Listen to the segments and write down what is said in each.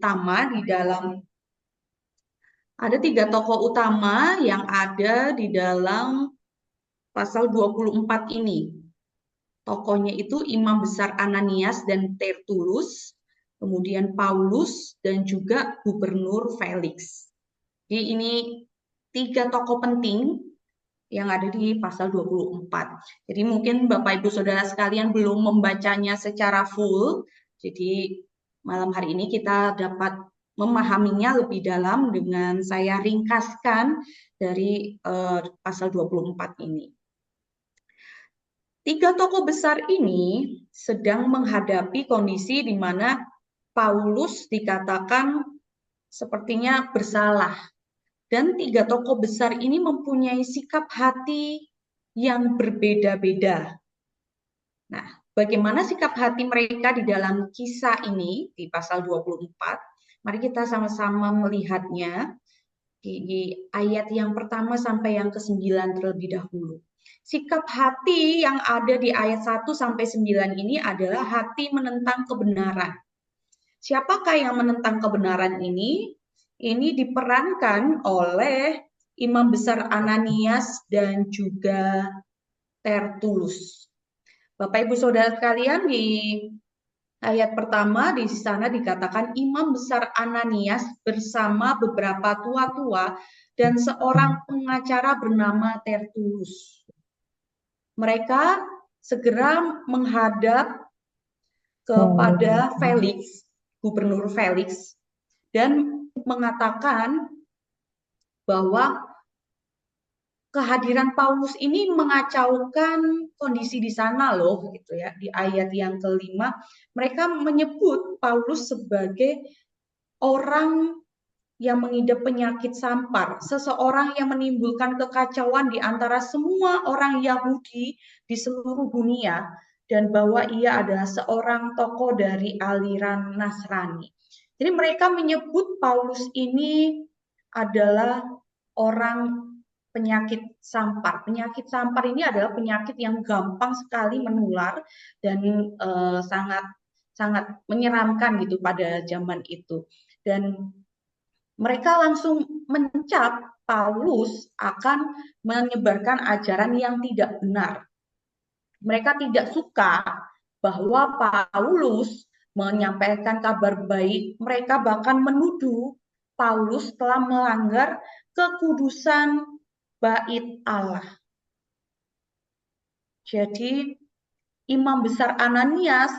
utama di dalam ada 3 tokoh utama yang ada di dalam pasal 24 ini. Tokohnya itu Imam Besar Ananias dan Tertulus, kemudian Paulus, dan juga Gubernur Felix. Jadi ini 3 tokoh penting yang ada di pasal 24. Jadi mungkin Bapak Ibu Saudara sekalian belum membacanya secara full, jadi malam hari ini kita dapat memahaminya lebih dalam dengan saya ringkaskan dari pasal 24 ini. 3 tokoh besar ini sedang menghadapi kondisi di mana Paulus dikatakan sepertinya bersalah. Dan 3 tokoh besar ini mempunyai sikap hati yang berbeda-beda. Nah, bagaimana sikap hati mereka di dalam kisah ini di pasal 24? Mari kita sama-sama melihatnya di ayat yang pertama sampai yang ke-9 terlebih dahulu. Sikap hati yang ada di ayat 1 sampai 9 ini adalah hati menentang kebenaran. Siapakah yang menentang kebenaran ini? Ini diperankan oleh Imam Besar Ananias dan juga Tertulus. Bapak Ibu Saudara sekalian, di ayat pertama di sana dikatakan Imam Besar Ananias bersama beberapa tua-tua dan seorang pengacara bernama Tertulus. Mereka segera menghadap kepada Felix, Gubernur Felix, dan mengatakan bahwa kehadiran Paulus ini mengacaukan kondisi di sana loh, gitu ya. Di ayat yang kelima, mereka menyebut Paulus sebagai orang yang mengidap penyakit sampar, seseorang yang menimbulkan kekacauan di antara semua orang Yahudi di seluruh dunia, dan bahwa ia adalah seorang tokoh dari aliran Nasrani. Jadi mereka menyebut Paulus ini adalah orang penyakit sampar. Penyakit sampar ini adalah penyakit yang gampang sekali menular dan sangat sangat menyeramkan gitu pada zaman itu. Dan mereka langsung mencap Paulus akan menyebarkan ajaran yang tidak benar. Mereka tidak suka bahwa Paulus menyampaikan kabar baik. Mereka bahkan menuduh Paulus telah melanggar kekudusan bait Allah. Jadi Imam Besar Ananias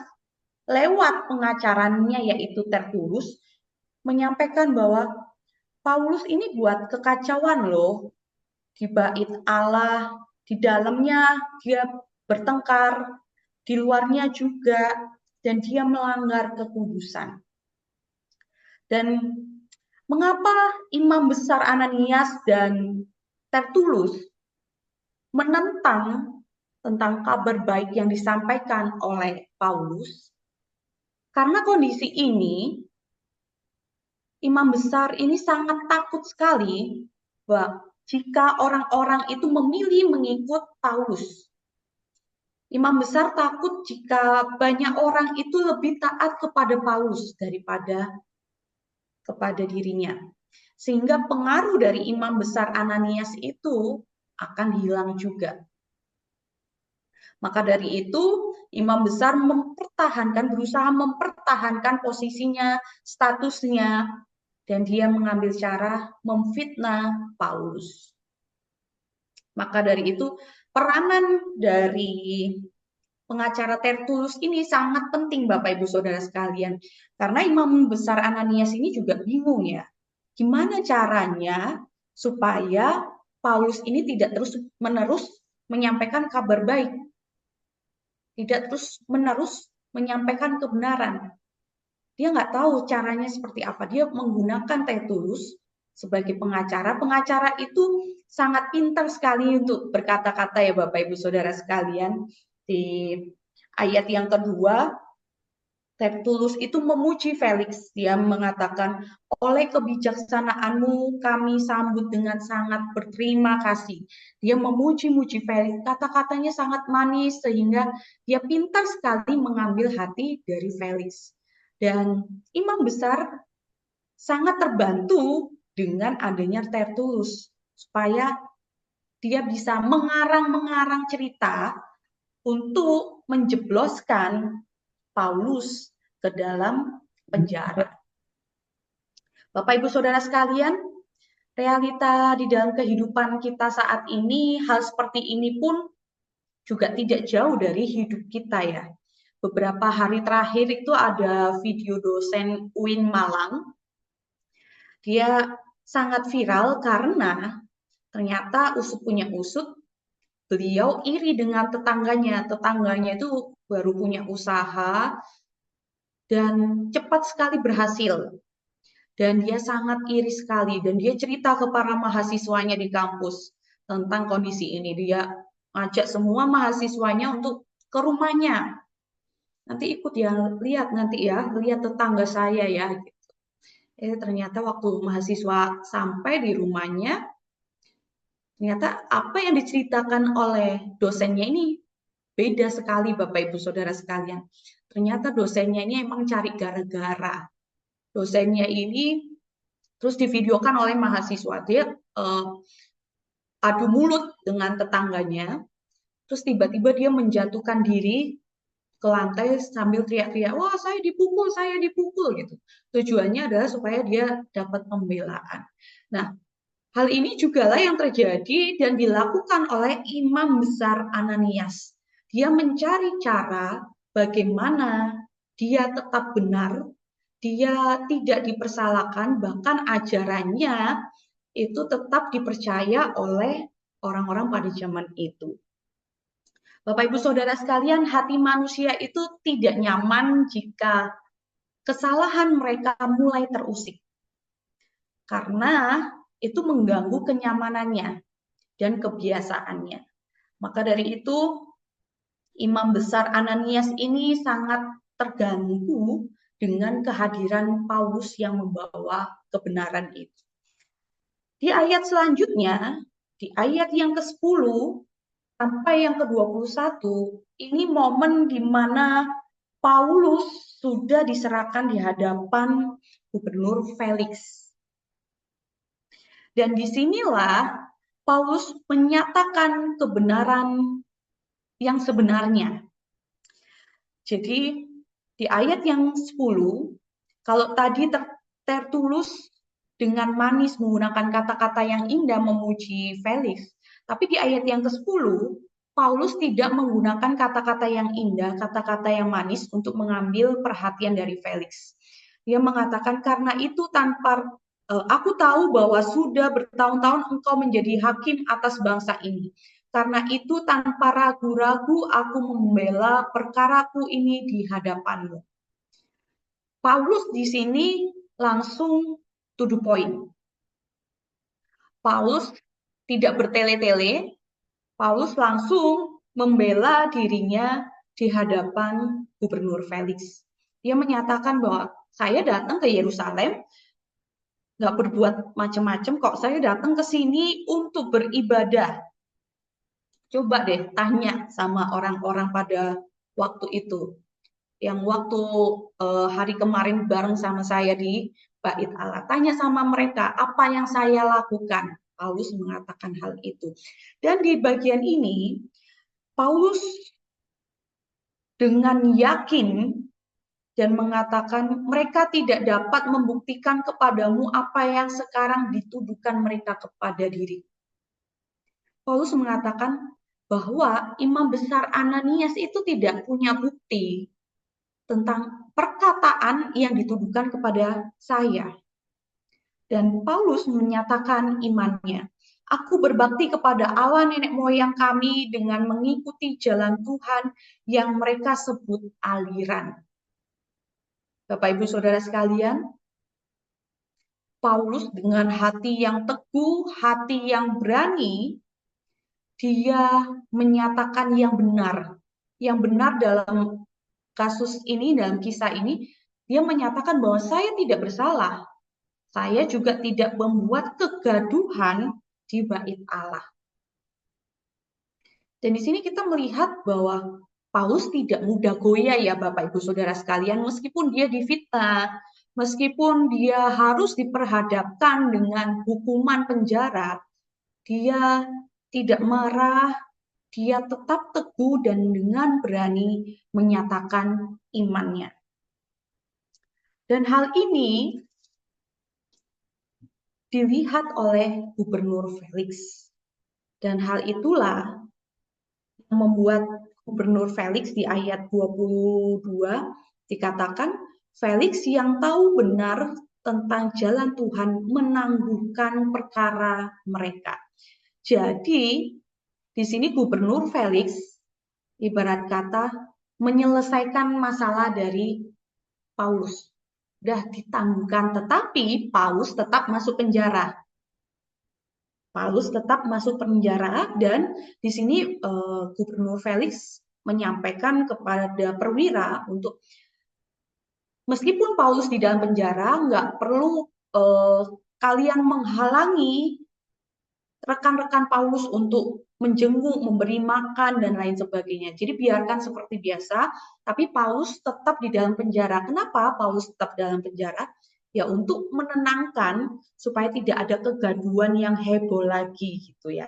lewat pengacaranya yaitu Tertulus menyampaikan bahwa Paulus ini buat kekacauan loh di bait Allah, di dalamnya dia bertengkar, di luarnya juga, dan dia melanggar kekudusan. Dan mengapa Imam Besar Ananias dan Tertulus menentang tentang kabar baik yang disampaikan oleh Paulus? Karena kondisi ini, Imam Besar ini sangat takut sekali bahwa jika orang-orang itu memilih mengikut Paulus. Imam Besar takut jika banyak orang itu lebih taat kepada Paulus daripada kepada dirinya. Sehingga pengaruh dari Imam Besar Ananias itu akan hilang juga. Maka dari itu, Imam Besar berusaha mempertahankan posisinya, statusnya, dan dia mengambil cara memfitnah Paulus. Maka dari itu, peranan dari pengacara Tertulus ini sangat penting Bapak Ibu Saudara sekalian. Karena Imam Besar Ananias ini juga bingung ya. Gimana caranya supaya Paulus ini tidak terus-menerus menyampaikan kabar baik. Tidak terus-menerus menyampaikan kebenaran. Dia nggak tahu caranya seperti apa. Dia menggunakan Tertulus sebagai pengacara. Pengacara itu sangat pintar sekali untuk berkata-kata ya Bapak Ibu Saudara sekalian. Di ayat yang kedua, Tertulus itu memuji Felix. Dia mengatakan, oleh kebijaksanaanmu kami sambut dengan sangat berterima kasih. Dia memuji-muji Felix. Kata-katanya sangat manis sehingga dia pintar sekali mengambil hati dari Felix. Dan Imam Besar sangat terbantu dengan adanya Tertullus, supaya dia bisa mengarang-mengarang cerita untuk menjebloskan Paulus ke dalam penjara. Bapak Ibu Saudara sekalian, realita di dalam kehidupan kita saat ini, hal seperti ini pun juga tidak jauh dari hidup kita ya. Beberapa hari terakhir itu ada video dosen UIN Malang. Dia sangat viral karena ternyata usut punya usut, beliau iri dengan tetangganya. Tetangganya itu baru punya usaha dan cepat sekali berhasil. Dan dia sangat iri sekali. Dan dia cerita ke para mahasiswanya di kampus tentang kondisi ini. Dia ajak semua mahasiswanya untuk ke rumahnya. Nanti ikut ya, lihat nanti ya, lihat tetangga saya ya. Ternyata waktu mahasiswa sampai di rumahnya, ternyata apa yang diceritakan oleh dosennya ini beda sekali Bapak Ibu Saudara sekalian. Ternyata dosennya ini emang cari gara-gara. Dosennya ini terus divideokan oleh mahasiswa. Dia adu mulut dengan tetangganya, terus tiba-tiba dia menjatuhkan diri ke lantai sambil teriak-teriak, wah saya dipukul gitu. Tujuannya adalah supaya dia dapat pembelaan. Nah, hal ini juga lah yang terjadi dan dilakukan oleh Imam Besar Ananias. Dia mencari cara bagaimana dia tetap benar, dia tidak dipersalahkan, bahkan ajarannya itu tetap dipercaya oleh orang-orang pada zaman itu. Bapak Ibu Saudara sekalian, hati manusia itu tidak nyaman jika kesalahan mereka mulai terusik. Karena itu mengganggu kenyamanannya dan kebiasaannya. Maka dari itu, Imam Besar Ananias ini sangat terganggu dengan kehadiran Paulus yang membawa kebenaran itu. Di ayat selanjutnya, di ayat yang ke-10 sampai yang ke-21, ini momen di mana Paulus sudah diserahkan di hadapan Gubernur Felix. Dan disinilah Paulus menyatakan kebenaran yang sebenarnya. Jadi di ayat yang 10, kalau tadi Tertullus dengan manis menggunakan kata-kata yang indah memuji Felix, tapi di ayat yang ke-10, Paulus tidak menggunakan kata-kata yang indah, kata-kata yang manis untuk mengambil perhatian dari Felix. Dia mengatakan, karena itu aku tahu bahwa sudah bertahun-tahun engkau menjadi hakim atas bangsa ini. Karena itu tanpa ragu-ragu aku membela perkaraku ini di hadapanmu. Paulus di sini langsung to the point. Paulus tidak bertele-tele, Paulus langsung membela dirinya di hadapan Gubernur Felix. Dia menyatakan bahwa saya datang ke Yerusalem, nggak berbuat macam-macam kok, saya datang ke sini untuk beribadah. Coba deh tanya sama orang-orang pada waktu itu, yang waktu hari kemarin bareng sama saya di Bait Allah. Tanya sama mereka, apa yang saya lakukan? Paulus mengatakan hal itu. Dan di bagian ini, Paulus dengan yakin dan mengatakan mereka tidak dapat membuktikan kepadamu apa yang sekarang dituduhkan mereka kepada diri. Paulus mengatakan bahwa Imam Besar Ananias itu tidak punya bukti tentang perkataan yang dituduhkan kepada saya. Dan Paulus menyatakan imannya. Aku berbakti kepada Allah nenek moyang kami dengan mengikuti jalan Tuhan yang mereka sebut aliran. Bapak Ibu Saudara sekalian, Paulus dengan hati yang teguh, hati yang berani, dia menyatakan yang benar. Yang benar dalam kasus ini, dalam kisah ini, dia menyatakan bahwa saya tidak bersalah. Saya juga tidak membuat kegaduhan di bait Allah. Dan di sini kita melihat bahwa Paulus tidak mudah goyah ya Bapak Ibu Saudara sekalian, meskipun dia difitnah, meskipun dia harus diperhadapkan dengan hukuman penjara, dia tidak marah, dia tetap teguh dan dengan berani menyatakan imannya. Dan hal ini dilihat oleh Gubernur Felix. Dan hal itulah yang membuat Gubernur Felix di ayat 22 dikatakan, Felix yang tahu benar tentang jalan Tuhan menangguhkan perkara mereka. Jadi, di sini Gubernur Felix ibarat kata menyelesaikan masalah dari Paulus. Sudah ditangguhkan, tetapi Paulus tetap masuk penjara. Paulus tetap masuk penjara dan di sini Gubernur Felix menyampaikan kepada perwira untuk meskipun Paulus di dalam penjara, nggak perlu kalian menghalangi rekan-rekan Paulus untuk menjenguk, memberi makan, dan lain sebagainya. Jadi biarkan seperti biasa, tapi Paulus tetap di dalam penjara. Kenapa Paulus tetap dalam penjara? Ya untuk menenangkan supaya tidak ada kegaduhan yang heboh lagi gitu ya.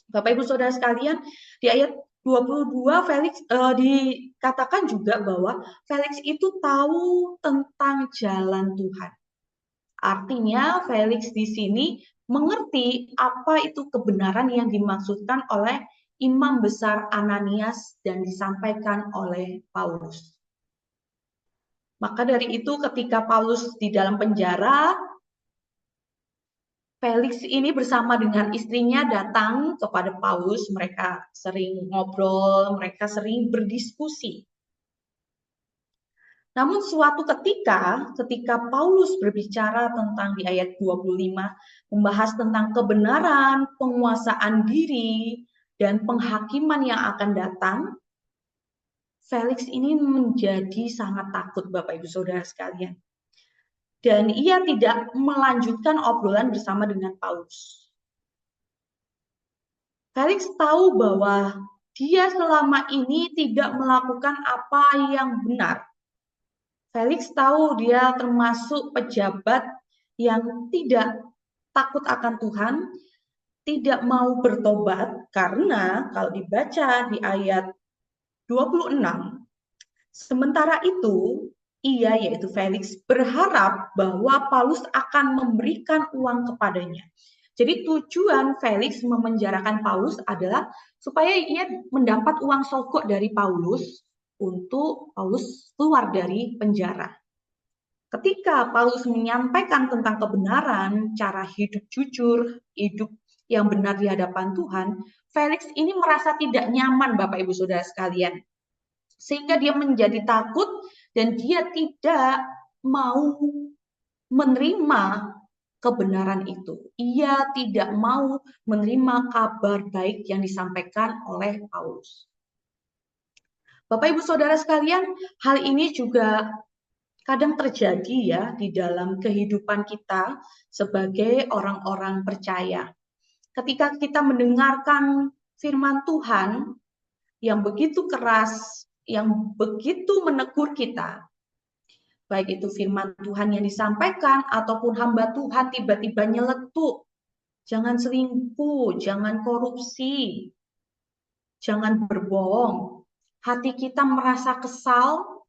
Bapak Ibu Saudara sekalian, di ayat 22 Felix dikatakan juga bahwa Felix itu tahu tentang jalan Tuhan. Artinya Felix di sini mengerti apa itu kebenaran yang dimaksudkan oleh Imam Besar Ananias dan disampaikan oleh Paulus. Maka dari itu ketika Paulus di dalam penjara, Felix ini bersama dengan istrinya datang kepada Paulus, mereka sering ngobrol, mereka sering berdiskusi. Namun suatu ketika Paulus berbicara tentang di ayat 25, membahas tentang kebenaran, penguasaan diri, dan penghakiman yang akan datang, Felix ini menjadi sangat takut Bapak Ibu Saudara sekalian. Dan ia tidak melanjutkan obrolan bersama dengan Paulus. Felix tahu bahwa dia selama ini tidak melakukan apa yang benar. Felix tahu dia termasuk pejabat yang tidak takut akan Tuhan, tidak mau bertobat, karena kalau dibaca di ayat 26, sementara itu ia yaitu Felix berharap bahwa Paulus akan memberikan uang kepadanya. Jadi tujuan Felix memenjarakan Paulus adalah supaya ia mendapat uang sogok dari Paulus untuk Paulus keluar dari penjara. Ketika Paulus menyampaikan tentang kebenaran, cara hidup jujur, hidup yang benar di hadapan Tuhan, Felix ini merasa tidak nyaman Bapak Ibu Saudara sekalian. Sehingga dia menjadi takut dan dia tidak mau menerima kebenaran itu. Ia tidak mau menerima kabar baik yang disampaikan oleh Paulus. Bapak Ibu Saudara sekalian, hal ini juga kadang terjadi ya di dalam kehidupan kita sebagai orang-orang percaya. Ketika kita mendengarkan firman Tuhan yang begitu keras, yang begitu menegur kita, baik itu firman Tuhan yang disampaikan ataupun hamba Tuhan tiba-tiba nyeletuk, jangan selingkuh, jangan korupsi, jangan berbohong. Hati kita merasa kesal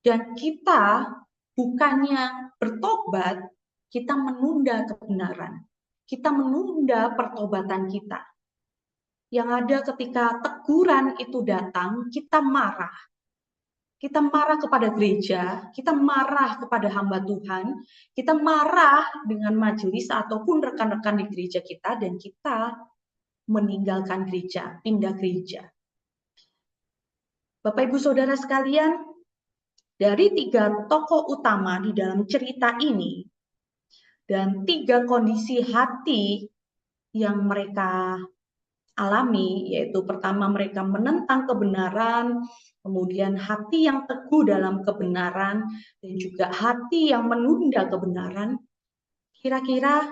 dan kita bukannya bertobat, kita menunda kebenaran. Kita menunda pertobatan kita. Yang ada ketika teguran itu datang, kita marah. Kita marah kepada gereja, kita marah kepada hamba Tuhan, kita marah dengan majelis ataupun rekan-rekan di gereja kita, dan kita meninggalkan gereja, pindah gereja. Bapak Ibu Saudara sekalian, dari 3 tokoh utama di dalam cerita ini, dan 3 kondisi hati yang mereka alami, yaitu pertama mereka menentang kebenaran, kemudian hati yang teguh dalam kebenaran, dan juga hati yang menunda kebenaran. Kira-kira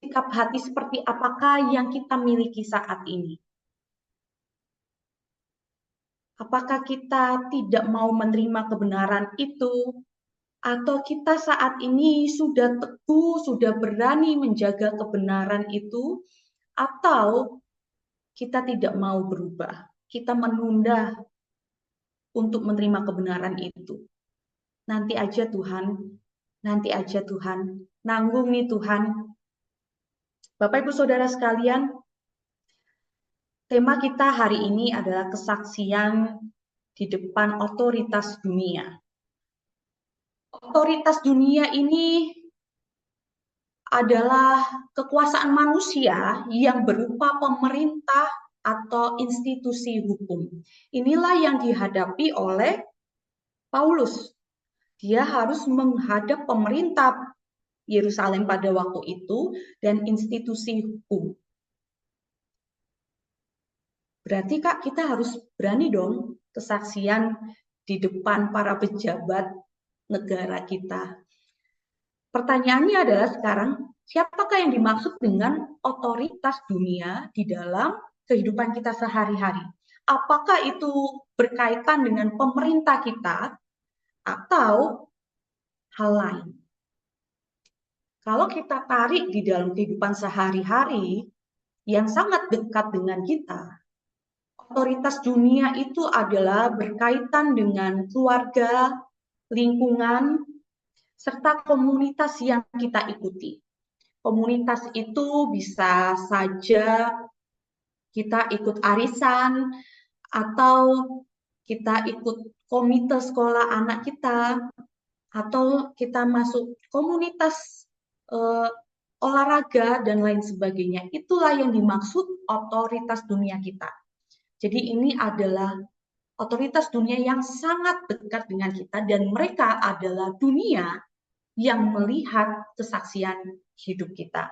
sikap hati seperti apakah yang kita miliki saat ini? Apakah kita tidak mau menerima kebenaran itu? Atau kita saat ini sudah teguh, sudah berani menjaga kebenaran itu, atau kita tidak mau berubah, kita menunda untuk menerima kebenaran itu. Nanti aja Tuhan, nanti aja Tuhan, nanggung nih Tuhan. Bapak Ibu Saudara sekalian, tema kita hari ini adalah kesaksian di depan otoritas dunia. Otoritas dunia ini adalah kekuasaan manusia yang berupa pemerintah atau institusi hukum. Inilah yang dihadapi oleh Paulus. Dia harus menghadap pemerintah Yerusalem pada waktu itu dan institusi hukum. Berarti Kak, kita harus berani dong kesaksian di depan para pejabat negara kita. Pertanyaannya adalah sekarang, siapakah yang dimaksud dengan otoritas dunia di dalam kehidupan kita sehari-hari? Apakah itu berkaitan dengan pemerintah kita atau hal lain? Kalau kita tarik di dalam kehidupan sehari-hari yang sangat dekat dengan kita, otoritas dunia itu adalah berkaitan dengan keluarga, lingkungan, serta komunitas yang kita ikuti. Komunitas itu bisa saja kita ikut arisan, atau kita ikut komite sekolah anak kita, atau kita masuk komunitas olahraga dan lain sebagainya. Itulah yang dimaksud otoritas dunia kita. Jadi ini adalah otoritas dunia yang sangat dekat dengan kita dan mereka adalah dunia yang melihat kesaksian hidup kita.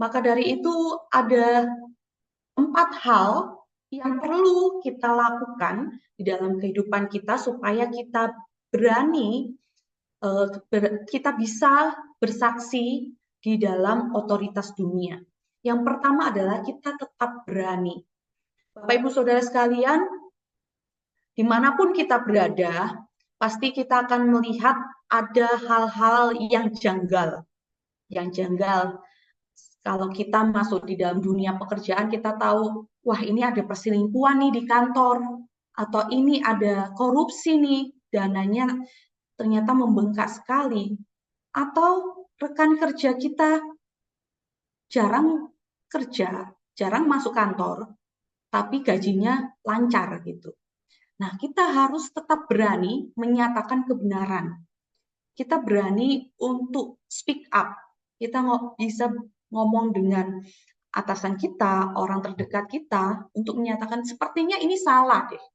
Maka dari itu ada 4 hal yang perlu kita lakukan di dalam kehidupan kita supaya kita berani, kita bisa bersaksi di dalam otoritas dunia. Yang pertama adalah kita tetap berani. Bapak Ibu Saudara sekalian, dimanapun kita berada, pasti kita akan melihat ada hal-hal yang janggal. Kalau kita masuk di dalam dunia pekerjaan, kita tahu, wah ini ada perselingkuhan nih di kantor, atau ini ada korupsi nih, dananya ternyata membengkak sekali. Atau rekan kerja kita jarang kerja, jarang masuk kantor, tapi gajinya lancar gitu. Nah, kita harus tetap berani menyatakan kebenaran. Kita berani untuk speak up. Kita bisa ngomong dengan atasan kita, orang terdekat kita, untuk menyatakan sepertinya ini salah deh.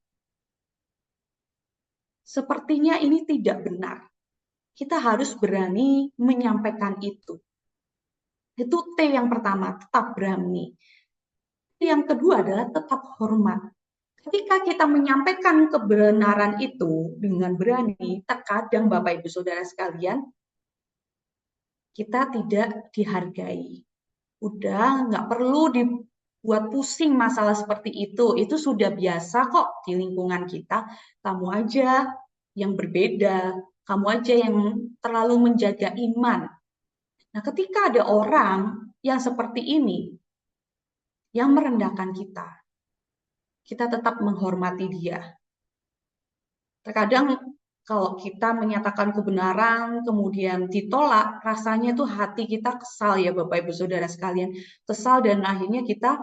Sepertinya ini tidak benar. Kita harus berani menyampaikan itu. Itu T yang pertama, tetap berani. Yang kedua adalah tetap hormat. Ketika kita menyampaikan kebenaran itu dengan berani, terkadang Bapak Ibu Saudara sekalian, kita tidak dihargai. Udah nggak perlu dibuat pusing masalah seperti itu sudah biasa kok di lingkungan kita. Kamu aja yang berbeda, kamu aja yang terlalu menjaga iman. Nah, ketika ada orang yang seperti ini, yang merendahkan kita tetap menghormati dia. Terkadang kalau kita menyatakan kebenaran, kemudian ditolak, rasanya tuh hati kita kesal ya Bapak Ibu Saudara sekalian. Kesal dan akhirnya kita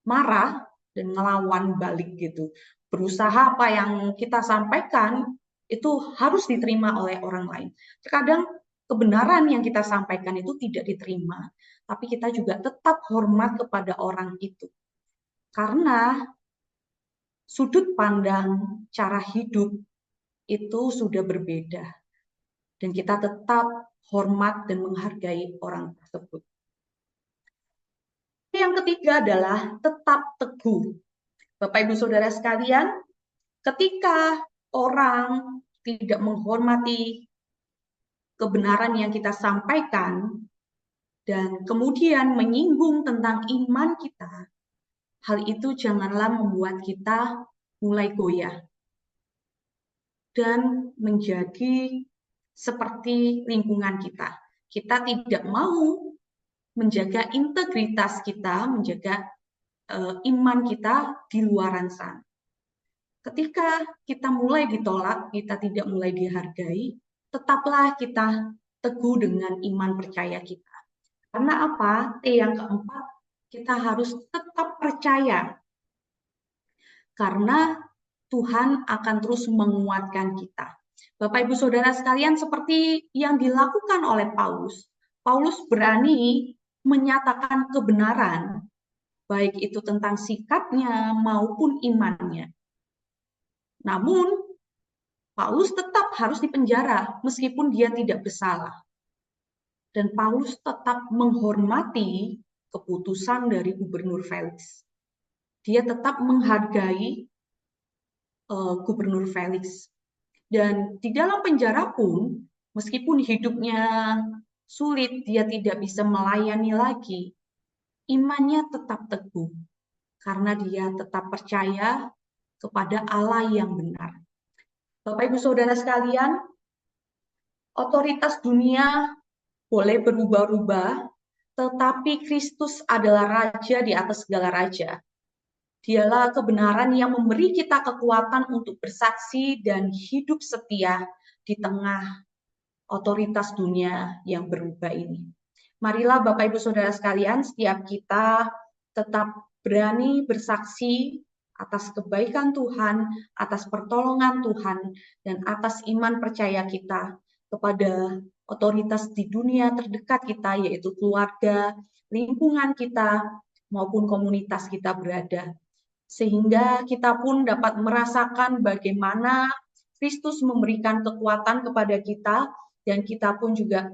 marah dan ngelawan balik gitu. Berusaha apa yang kita sampaikan itu harus diterima oleh orang lain. Terkadang kebenaran yang kita sampaikan itu tidak diterima, tapi kita juga tetap hormat kepada orang itu. Karena sudut pandang cara hidup itu sudah berbeda. Dan kita tetap hormat dan menghargai orang tersebut. Yang ketiga adalah tetap teguh. Bapak Ibu Saudara sekalian, ketika orang tidak menghormati kebenaran yang kita sampaikan dan kemudian menyinggung tentang iman kita, hal itu janganlah membuat kita mulai goyah. dan menjadi seperti lingkungan kita. Kita tidak mau menjaga integritas kita, menjaga iman kita di luaran sana. Ketika kita mulai ditolak, kita tidak mulai dihargai, tetaplah kita teguh dengan iman percaya kita. Karena apa? T yang keempat, kita harus tetap percaya. Karena Tuhan akan terus menguatkan kita. Bapak Ibu Saudara sekalian, seperti yang dilakukan oleh Paulus, Paulus berani menyatakan kebenaran, baik itu tentang sikapnya maupun imannya. Namun, Paulus tetap harus dipenjara meskipun dia tidak bersalah. Dan Paulus tetap menghormati keputusan dari Gubernur Felix. Dia tetap menghargai Gubernur Felix. Dan di dalam penjara pun, meskipun hidupnya sulit, dia tidak bisa melayani lagi, imannya tetap teguh. Karena dia tetap percaya kepada Allah yang benar. Bapak Ibu Saudara sekalian, otoritas dunia boleh berubah-ubah, tetapi Kristus adalah Raja di atas segala raja. Dialah kebenaran yang memberi kita kekuatan untuk bersaksi dan hidup setia di tengah otoritas dunia yang berubah ini. Marilah Bapak Ibu Saudara sekalian, setiap kita tetap berani bersaksi atas kebaikan Tuhan, atas pertolongan Tuhan, dan atas iman percaya kita kepada otoritas di dunia terdekat kita, yaitu keluarga, lingkungan kita, maupun komunitas kita berada. Sehingga kita pun dapat merasakan bagaimana Kristus memberikan kekuatan kepada kita, dan kita pun juga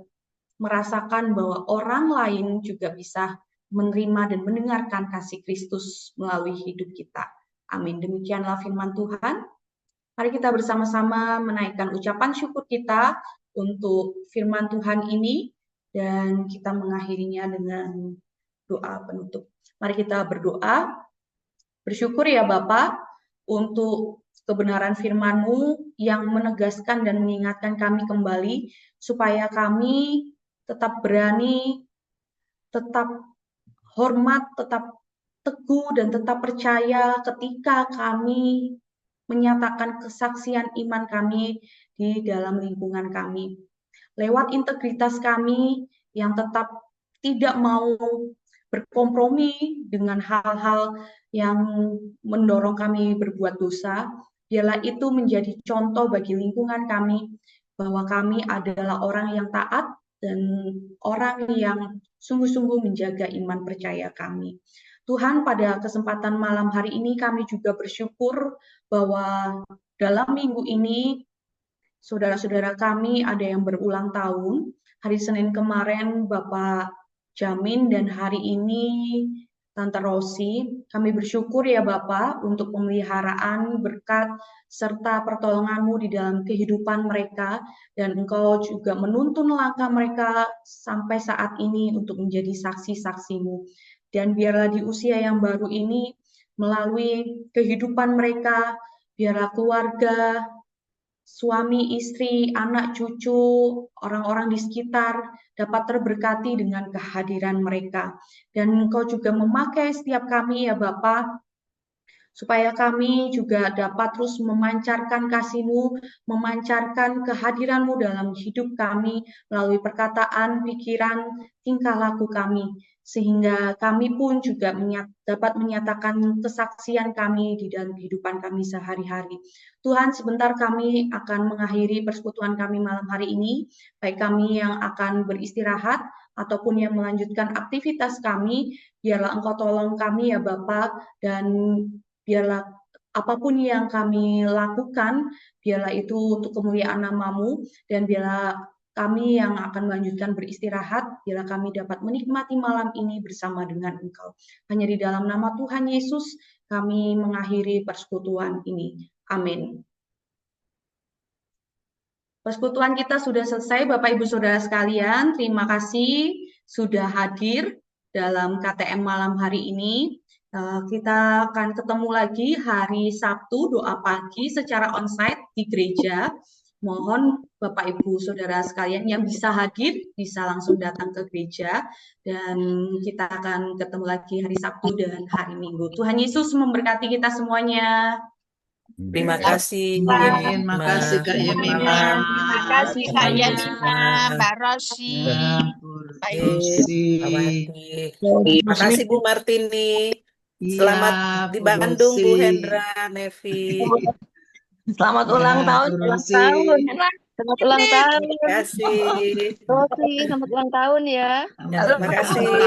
merasakan bahwa orang lain juga bisa menerima dan mendengarkan kasih Kristus melalui hidup kita. Amin. Demikianlah firman Tuhan. Mari kita bersama-sama menaikkan ucapan syukur kita untuk firman Tuhan ini, dan kita mengakhirinya dengan doa penutup. Mari kita berdoa. Bersyukur ya Bapa untuk kebenaran firman-Mu yang menegaskan dan mengingatkan kami kembali, supaya kami tetap berani, tetap hormat, tetap teguh, dan tetap percaya ketika kami menyatakan kesaksian iman kami di dalam lingkungan kami. Lewat integritas kami yang tetap tidak mau berkompromi dengan hal-hal yang mendorong kami berbuat dosa, biarlah itu menjadi contoh bagi lingkungan kami, bahwa kami adalah orang yang taat dan orang yang sungguh-sungguh menjaga iman percaya kami. Tuhan, pada kesempatan malam hari ini kami juga bersyukur bahwa dalam minggu ini saudara-saudara kami ada yang berulang tahun. Hari Senin kemarin Bapak Jamin dan hari ini Tante Rosi. Kami bersyukur ya Bapak untuk pemeliharaan, berkat, serta pertolongan-Mu di dalam kehidupan mereka. Dan Engkau juga menuntun langkah mereka sampai saat ini untuk menjadi saksi-saksi-Mu. Dan biarlah di usia yang baru ini, melalui kehidupan mereka, biarlah keluarga, suami, istri, anak, cucu, orang-orang di sekitar dapat terberkati dengan kehadiran mereka. Dan Engkau juga memakai setiap kami ya Bapa, supaya kami juga dapat terus memancarkan kasih-Mu, memancarkan kehadiran-Mu dalam hidup kami, melalui perkataan, pikiran, tingkah laku kami, sehingga kami pun juga dapat menyatakan kesaksian kami di dalam kehidupan kami sehari-hari. Tuhan, sebentar kami akan mengakhiri persekutuan kami malam hari ini, baik kami yang akan beristirahat ataupun yang melanjutkan aktivitas kami, biarlah Engkau tolong kami ya Bapak, dan biarlah apapun yang kami lakukan, biarlah itu untuk kemuliaan nama-Mu, dan biarlah kami yang akan melanjutkan beristirahat, biarlah kami dapat menikmati malam ini bersama dengan Engkau. Hanya di dalam nama Tuhan Yesus, kami mengakhiri persekutuan ini. Amin. Persekutuan kita sudah selesai, Bapak Ibu Saudara sekalian. Terima kasih sudah hadir dalam KTM malam hari ini. Kita akan ketemu lagi hari Sabtu doa pagi secara onsite di gereja. Mohon Bapak Ibu Saudara sekalian yang bisa hadir bisa langsung datang ke gereja dan kita akan ketemu lagi hari Sabtu dan hari Minggu. Tuhan Yesus memberkati kita semuanya. Terima kasih, Terima Mbak kasih Kak Yemina. Terima kasih Kak Mbak Yamina, Yemina. Mbak Rosi, Mbak Oke, Rosi. Mbak Wati. Terima kasih Bu Martini. Selamat Iya, di Bu Bandung, Bu Rosi. Hendra, Nevi. Selamat Ya, ulang tahun, Bu ulang Rosi. tahun. Selamat ulang tahun. Terima kasih. Rosi, selamat ulang tahun ya. Terima kasih.